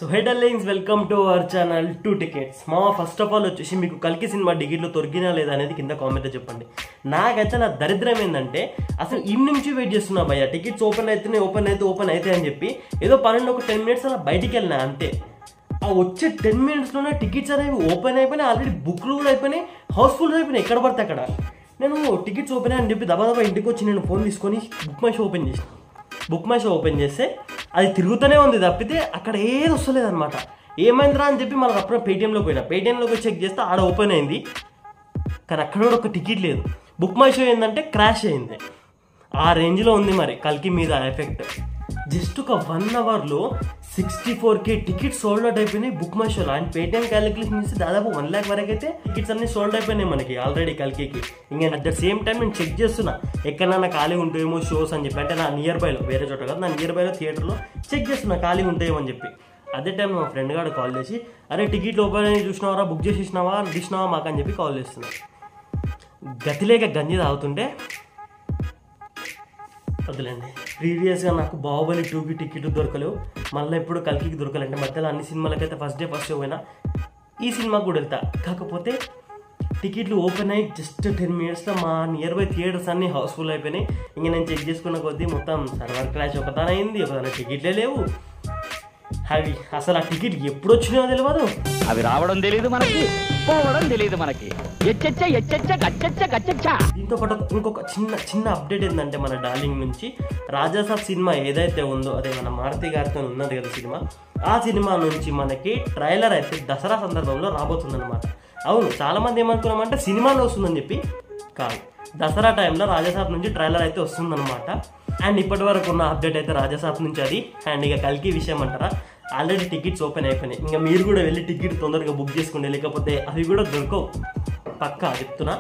So hey darlings, welcome to our channel 2 tickets. First of all వచ్చేసి మీకు కల్కి cinema టికెట్లు దొరికినా లేదా అనేది కింద కామెంట్లో చెప్పండి. నాకైతే నా దరిద్రం ఏంటంటే అసలు ఈవినింగ్ నుంచి వెయిట్ చేస్తున్నా భయ్య, టికెట్స్ ఓపెన్ అయితే అని చెప్పి ఏదో పన్నెండు ఒక 10 minutes అలా బయటికి వెళ్ళినా అంతే. ఆ వచ్చే 10 minutesలోనే టికెట్స్ అనేవి ఓపెన్ అయిపోయినాయి, ఆల్రెడీ బుక్లు కూడా అయిపోయినాయి, హౌస్ఫుల్ అయిపోయినాయి ఎక్కడ పడితే అక్కడ. నేను టికెట్స్ ఓపెన్ అని చెప్పి దబా ఇంటికి వచ్చి నేను ఫోన్ తీసుకొని బుక్ మై షో ఓపెన్ చేస్తే అది తిరుగుతూనే ఉంది తప్పితే అక్కడ ఏది వస్తలేదు అనమాట. ఏమైందిరా అని చెప్పి మళ్ళీ అప్పుడు పేటీఎంలోకి చెక్ చేస్తే ఆడ ఓపెన్ అయింది, కానీ అక్కడ కూడా ఒక టికెట్ లేదు. బుక్ మై షో ఏంటంటే క్రాష్ అయింది. ఆ రేంజ్లో ఉంది మరి కల్కి మీద ఎఫెక్ట్. జస్ట్ ఒక 1 hourలో 64K టికెట్స్ సోల్డ్ అవుట్ అయిపోయినాయి బుక్ మై షోలో. అండ్ పేటీఎం క్యాలిక్యులేషన్ చేసి దాదాపు 1 lakh వరకు అయితే టికెట్స్ అన్ని సోల్డ్ అయిపోయినాయి మనకి ఆల్రెడీ కల్కికి. ఇంకా అట్ ద సేమ్ టైం నేను చెక్ చేస్తున్నా ఎక్కడన్నా ఖాళీ ఉంటాయేమో షోస్ అని చెప్పి, అంటే నా నియర్ బైలో, వేరే చోట కాదు, నా నియర్ బైలో థియేటర్లో చెక్ చేస్తున్నా ఖాళీ ఉంటాయేమో అని చెప్పి. అదే టైం మా ఫ్రెండ్ గారు కాల్ చేసి, అరే టికెట్లు ఓపెన్ అయ్యి చూసినావరా, బుక్ చేసినావా మాకు అని చెప్పి కాల్ చేస్తున్నా. గతిలేక గంజి తాగుతుంటే వద్దులేండి. ప్రీవియస్గా నాకు బాహుబలి 2కి టికెట్ దొరకలేవు, మళ్ళీ ఇప్పుడు కల్కికి దొరకలేంటే మధ్యలో అన్ని సినిమాలకైతే ఫస్ట్ షో పోయినా, ఈ సినిమాకి కూడా వెళ్తా. కాకపోతే టికెట్లు ఓపెన్ అయ్యి జస్ట్ 10 minutesలో మా నియర్ బై థియేటర్స్ అన్నీ హౌస్ఫుల్ అయిపోయినాయి. ఇంక నేను చెక్ చేసుకున్న కొద్దీ మొత్తం సర్వర్ క్రాష్ ఒకదాని అయింది, ఒకదాని టికెట్లే లేవు. అవి అసలు ఆ టికెట్ ఎప్పుడు వచ్చినాయో తెలియదు, అవి రావడం తెలియదు మనకి, పోవడం తెలియదు మనకి. దీంతో పాటు ఇంకొక చిన్న అప్డేట్ ఏంటంటే మన డార్లింగ్ నుంచి రాజాసాబ్ సినిమా ఏదైతే ఉందో, అదే మన మారుతి గారితో ఉన్నది కదా సినిమా, ఆ సినిమా నుంచి మనకి ట్రైలర్ అయితే దసరా సందర్భంలో రాబోతుందన్నమాట. అవును, చాలామంది ఏమనుకున్నామంటే సినిమాలో వస్తుందని చెప్పి, కాదు, దసరా టైంలో రాజాసాబ్ నుంచి ట్రైలర్ అయితే వస్తుందన్నమాట. అండ్ ఇప్పటి వరకు ఉన్న అప్డేట్ అయితే రాజాసాబ్ నుంచి అది. అండ్ ఇక కల్కి విషయం అంటారా, ఆల్రెడీ టికెట్స్ ఓపెన్ అయిపోయినాయి. ఇంకా మీరు కూడా వెళ్ళి టికెట్ తొందరగా బుక్ చేసుకోండి, లేకపోతే అవి కూడా దొరకవు. పక్కా చెప్తున్నా,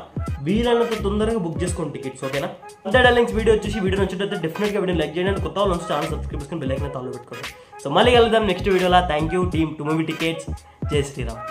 వీలైనంత తొందరగా బుక్ చేసుకోండి టికెట్స్, ఓకేనా? అంతే డార్లింగ్స్, వీడియో నచ్చినట్లయితే డెఫినెట్గా వీడియో లైక్ చేయండి, కొత్త వాళ్ళు ఛానల్ సబ్స్క్రైబ్ చేసుకొని బెల్ ఐకాన్ ఆన్లో పెట్టుకోండి. సో మళ్ళీ కలుద్దాం నెక్స్ట్ వీడియోలో. Thank you team 2 movie tickets. జై శ్రీరామ్.